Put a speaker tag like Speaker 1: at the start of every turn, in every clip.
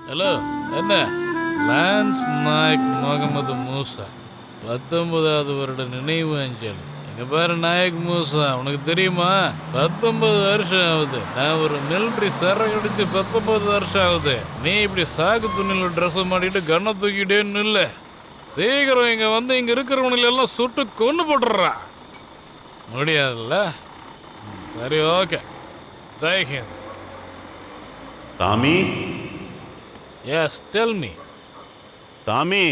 Speaker 1: Hello, என்ன? Lance Naik Mohammed மூசா, 19வது வருட நினைவு அஞ்சல். இங்க பாரு நாயக் மூசா, உனக்கு தெரியுமா? 19 வருஷம் ஆகுது. நான் ஒரு மிலிட்ரி சரகடிச்சு 19 வருஷம் ஆகுது. நீ இப்படி சாக்கு துணியில ட்ரெஸ் மாட்டிட்டு கண்ணை தூக்கிட்டே நில்ல. சீக்கிரம் இங்க வந்து இங்க இருக்கிறவனுல எல்லாம் சுட்டு கொன்னு போட்டுறா. முடியாதுல்ல? சரி, ஓகே. ஜெய்ஹிந்த்.
Speaker 2: சாமி,
Speaker 1: எஸ், டெல் மீ.
Speaker 2: சாமி,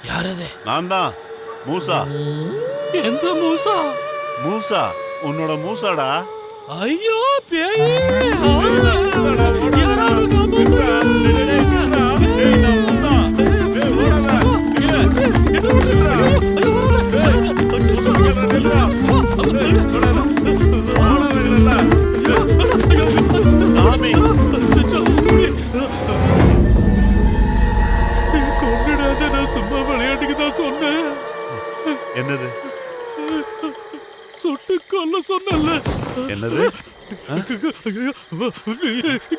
Speaker 1: யார் அது?
Speaker 2: நான் தான் மூசா.
Speaker 1: எந்த மூசா?
Speaker 2: மூசா, உன்னோட மூசாடா.
Speaker 1: ஐயோ பேய்! யாராவது
Speaker 2: சாமி,
Speaker 1: கொன்னுடாத, நான் சும்மா விளையாட்டுக்கு தான் சொன்னேன்.
Speaker 2: என்னது
Speaker 1: சுட்டு கொல்ல சொன்னல.
Speaker 2: என்னது?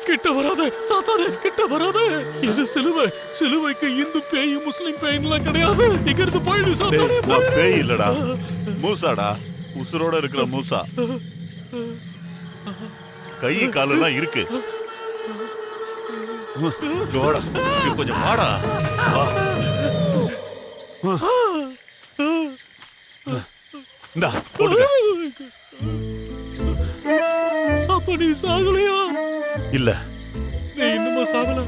Speaker 1: கிட்ட வராத சாத்தானே, கிட்ட வராத. இது சிலுவை. சிலுவைக்கு இந்து பேய் முஸ்லிம் பேய்லாம் கிடையாது. இங்க இருந்து போயிடு சாத்தானே.
Speaker 2: நான் பேய் இல்லடா, மூசாடா. உசுரோட இருக்கிற மூசா. கை காலெல்லாம் இருக்கு. வாடா, இங்க கொஞ்சம் வாடா. வா. இந்தா, போட்டுக்க.
Speaker 1: அப்ப நீ சாகலையா?
Speaker 2: இல்ல,
Speaker 1: நீ இன்னுமா சாகல?